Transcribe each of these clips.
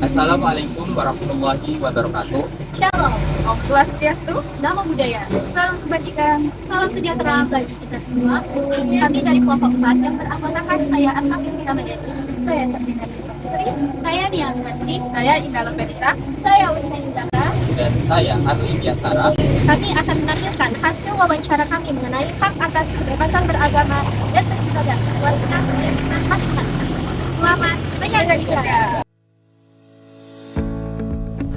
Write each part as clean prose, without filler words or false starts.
Assalamualaikum warahmatullahi wabarakatuh. Shalom, Om Swastiastu, Namo Buddhaya, salam kebajikan, salam sejahtera bagi kita semua. Kami dari kelompok 4 yang beranggotakan saya Asmafina Madani, saya Sabrina Putri, saya Dian Masri, saya Indah Loperita, saya Wisna Indra. Dan saya Arli Biantara. Kami akan menampilkan hasil wawancara kami mengenai hak atas kebebasan beragama dan beribadah sesuai dengan keyakinan masing-masing. Selamat menyaksikan.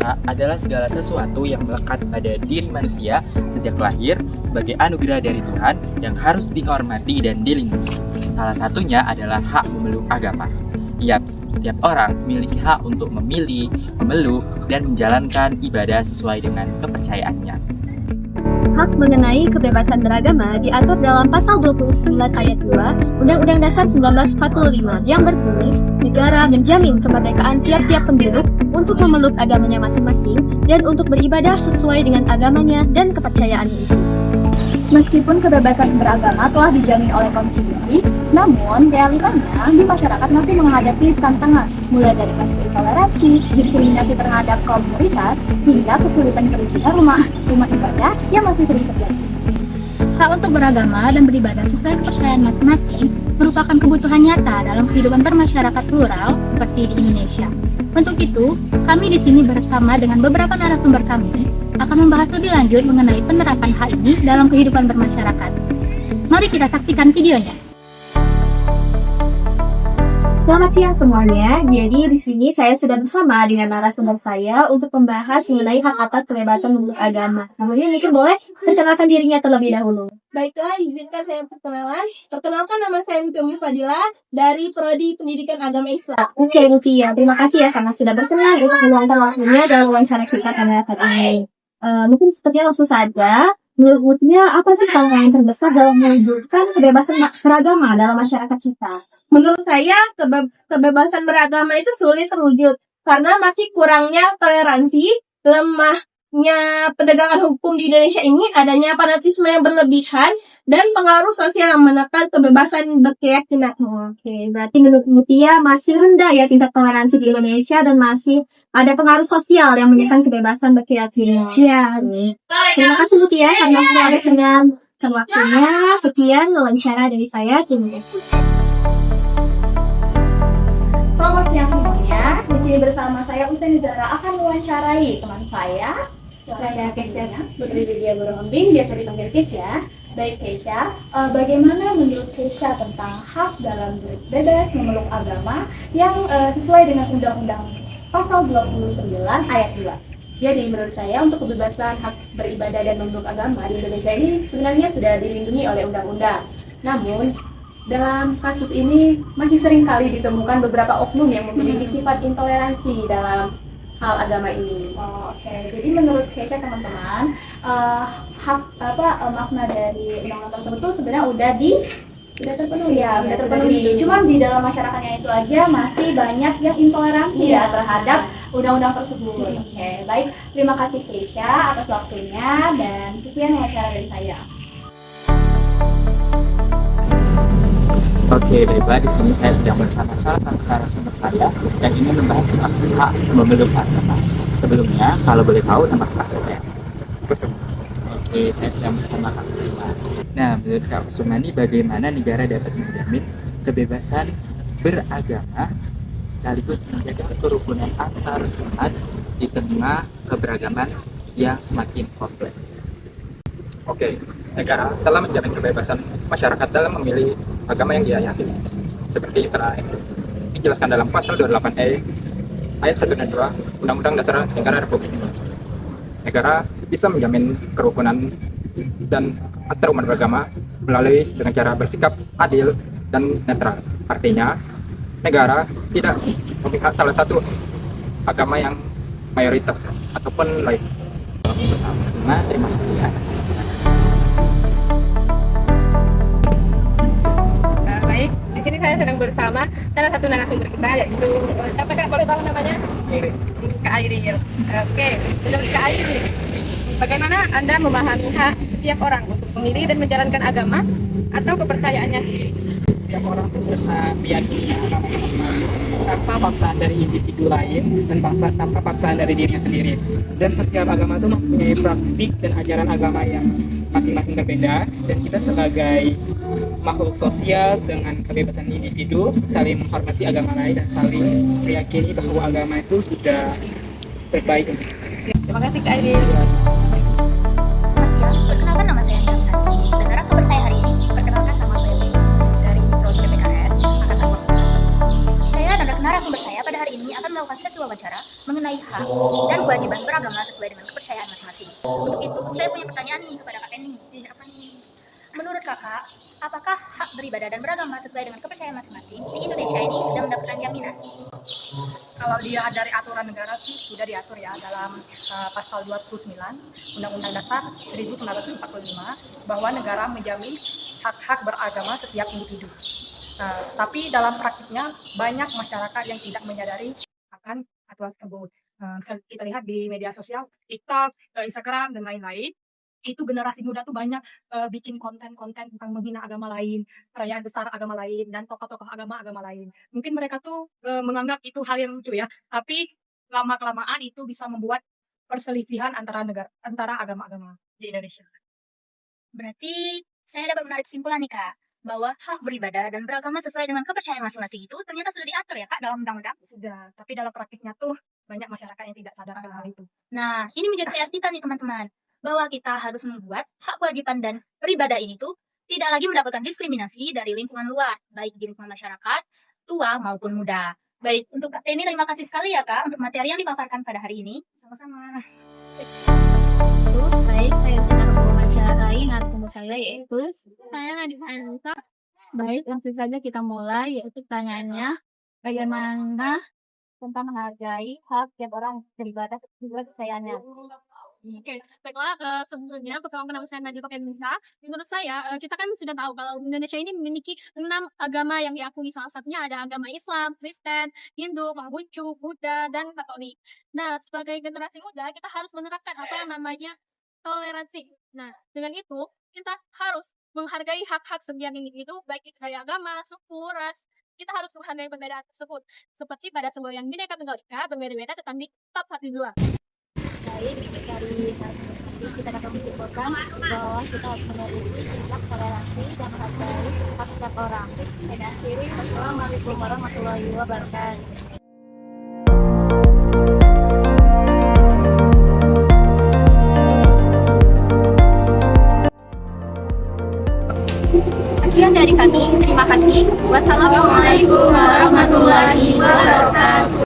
Hak adalah segala sesuatu yang melekat pada diri manusia sejak lahir sebagai anugerah dari Tuhan yang harus dihormati dan dilindungi. Salah satunya adalah hak memeluk agama. Yap, setiap orang memiliki hak untuk memilih, memeluk, dan menjalankan ibadah sesuai dengan kepercayaannya. Hak mengenai kebebasan beragama diatur dalam pasal 29 ayat 2 Undang-Undang Dasar 1945 yang berbunyi, negara menjamin kemerdekaan tiap-tiap penduduk untuk memeluk agamanya masing-masing dan untuk beribadah sesuai dengan agamanya dan kepercayaannya itu. Meskipun kebebasan beragama telah dijamin oleh konstitusi, namun realitanya di masyarakat masih menghadapi tantangan, mulai dari kasus intoleransi, diskriminasi terhadap kaum minoritas, hingga kesulitan perizinan rumah ibadah yang masih sering terjadi. Hak untuk beragama dan beribadah sesuai kepercayaan masing-masing merupakan kebutuhan nyata dalam kehidupan bermasyarakat plural seperti di Indonesia. Untuk itu, kami di sini bersama dengan beberapa narasumber kami akan membahas lebih lanjut mengenai penerapan hak ini dalam kehidupan bermasyarakat. Mari kita saksikan videonya. Selamat siang semuanya. Jadi di sini saya sudah bersama dengan narasumber saya untuk membahas mengenai hak atas kebebasan memeluk agama. Sebelumnya mungkin boleh perkenalkan dirinya terlebih dahulu. Baiklah, izinkan saya perkenalan. Perkenalkan, nama saya Mutumi Fadila dari Prodi Pendidikan Agama Islam. Oke, Mutia. Terima kasih ya karena sudah berkenan untuk meluangkan waktunya dalam wawancara kita pada saat ini. Mungkin sepertinya langsung saja. Menurut Mutia, apa sih tantangan terbesar dalam mewujudkan kebebasan beragama dalam masyarakat kita? Menurut saya, kebebasan beragama itu sulit terwujud karena masih kurangnya toleransi, lemahnya penegakan hukum di Indonesia ini, adanya fanatisme yang berlebihan, dan pengaruh sosial yang menekan kebebasan berkeyakinan. Oke, berarti menurut Mutia masih rendah ya tingkat toleransi di Indonesia dan masih ada pengaruh sosial yang menekan kebebasan berkeyakinan. Ya. Terima kasih Mutia karena sudah dengan waktunya. Sekian wawancara dari saya. Terima kasih. Selamat siang semuanya. Di sini bersama saya Usain Zara akan mewawancarai teman saya Kesha, Putri Lydia Borohombing, biasa dipanggil Kesha. Baik Kesha, bagaimana menurut Kesha tentang hak dalam bebas memeluk agama yang sesuai dengan Undang-Undang Pasal 29 ayat 2? Jadi menurut saya untuk kebebasan hak beribadah dan memeluk agama di Indonesia ini sebenarnya sudah dilindungi oleh undang-undang. Namun dalam kasus ini masih sering kali ditemukan beberapa oknum yang memiliki sifat intoleransi dalam hal agama ini. Oke. Jadi menurut saya teman-teman, makna dari undang-undang tersebut tuh sebenarnya sudah terpenuhi ya, sudah terpenuhi. Cuman di dalam masyarakatnya itu aja masih banyak yang intoleransi ya terhadap undang-undang tersebut. Oke, baik. Terima kasih Kesha atas waktunya dan sekian wawancara dari saya. Oke, baiklah, di sini saya sedang bersama salah satu narasumber saya yang ingin membahas tentang hak memeluk agama. Sebelumnya, kalau boleh tahu nama Kak saya? Kusuma. Oke, saya sedang bersama Kak Kusuma. Nah, menurut Kak Kusuma ini bagaimana negara dapat menjamin kebebasan beragama sekaligus menjaga kerukunan antar umat di tengah keberagaman yang semakin kompleks? Oke, negara telah menjamin kebebasan masyarakat dalam memilih agama yang dia yakini. Seperti telah dijelaskan dalam pasal 28E ayat 1 dan 2 Undang-Undang Dasar Negara Republik Indonesia. Negara bisa menjamin kerukunan dan antar umat beragama melalui dengan cara bersikap adil dan netral. Artinya, negara tidak memihak salah satu agama yang mayoritas ataupun lain. Terima kasih atas Baik, di sini saya sedang bersama salah satu narasumber kita, yaitu siapa Kak? Boleh tahu namanya? Kak Airil. Oke, menurut Kak Airil, bagaimana Anda memahami hak setiap orang untuk memilih dan menjalankan agama atau kepercayaannya sendiri? setiap orang itu berhak meyakini agama masing-masing tanpa paksaan dari individu lain dan tanpa paksaan dari dirinya sendiri. Dan setiap agama itu mempunyai praktik dan ajaran agama yang masing-masing berbeda, dan kita sebagai makhluk sosial dengan kebebasan individu saling menghormati agama lain dan saling meyakini bahwa agama itu sudah terbaik untuk kita. Terima kasih Kak Adil. Mas ya, perkenalkan nama saya Andrea Minati dan narasumber saya hari ini. Perkenalkan nama saya Dewi dari Prodi PPKN Angkatan 20. Saya dan narasumber saya pada hari ini akan melakukan sesi wawancara mengenai hak dan kewajiban beragama sesuai dengan kepercayaan masing-masing. Untuk itu, saya punya pertanyaan nih kepada Kak Eni. Apa nih? Menurut Kakak, apakah hak beribadah dan beragama sesuai dengan kepercayaan masing-masing di Indonesia ini sudah mendapatkan jaminan? Kalau dia dari aturan negara sih sudah diatur ya dalam pasal 29 Undang-Undang Dasar 1945 bahwa negara menjamin hak-hak beragama setiap individu. Tapi dalam praktiknya banyak masyarakat yang tidak menyadari akan aturan tersebut. Kita lihat di media sosial, TikTok, Instagram, dan lain-lain. Itu generasi muda tuh banyak bikin konten-konten tentang menghina agama lain, perayaan besar agama lain, dan tokoh-tokoh agama lain. Mungkin mereka tuh menganggap itu hal yang lucu ya, tapi lama-kelamaan itu bisa membuat perselisihan antara agama-agama di Indonesia. Berarti saya dapat menarik kesimpulan nih Kak, bahwa hak beribadah dan beragama sesuai dengan kepercayaan masing-masing itu ternyata sudah diatur ya Kak dalam undang-undang. Sudah, tapi dalam praktiknya tuh banyak masyarakat yang tidak sadar akan hal itu. Nah, ini menjadi PR kita nih teman-teman, bahwa kita harus membuat hak kewajiban dan beribadah ini tuh tidak lagi mendapatkan diskriminasi dari lingkungan luar, baik di lingkungan masyarakat, tua maupun muda. Baik, untuk Kak Teni terima kasih sekali ya Kak untuk materi yang dipaparkan pada hari ini. Sama-sama. Baik, saya sedang mewawancarai narasumber saya yaitu saya Nadine Anita. Baik, langsung saja kita mulai, yaitu pertanyaannya bagaimana tentang menghargai hak tiap orang beribadah sesuai kepercayaannya. Oke, baiklah, sebelumnya perkenalkan nama saya Nadine Anita. Menurut saya, kita kan sudah tahu kalau Indonesia ini memiliki 6 agama yang diakui. Salah satunya ada agama Islam, Kristen, Hindu, Konghucu, Buddha, dan Katolik. Nah, sebagai generasi muda, kita harus menerapkan apa yang namanya toleransi. Nah, dengan itu, kita harus menghargai hak-hak setiap individu, baik itu dari agama, suku, ras. Kita harus menghargai perbedaan tersebut. Seperti pada sebuah yang Bhinneka Tunggal Ika, berbeda-beda tetapi tetap satu dua. Baik, dari narasumber tadi kita dapat menyimpulkan bahwa kita harus memiliki sikap toleransi dan menghargai hak setiap orang. Dan akhiri, Assalamualaikum warahmatullahi wabarakatuh. Sekian dari kami, terima kasih. Wassalamualaikum warahmatullahi wabarakatuh.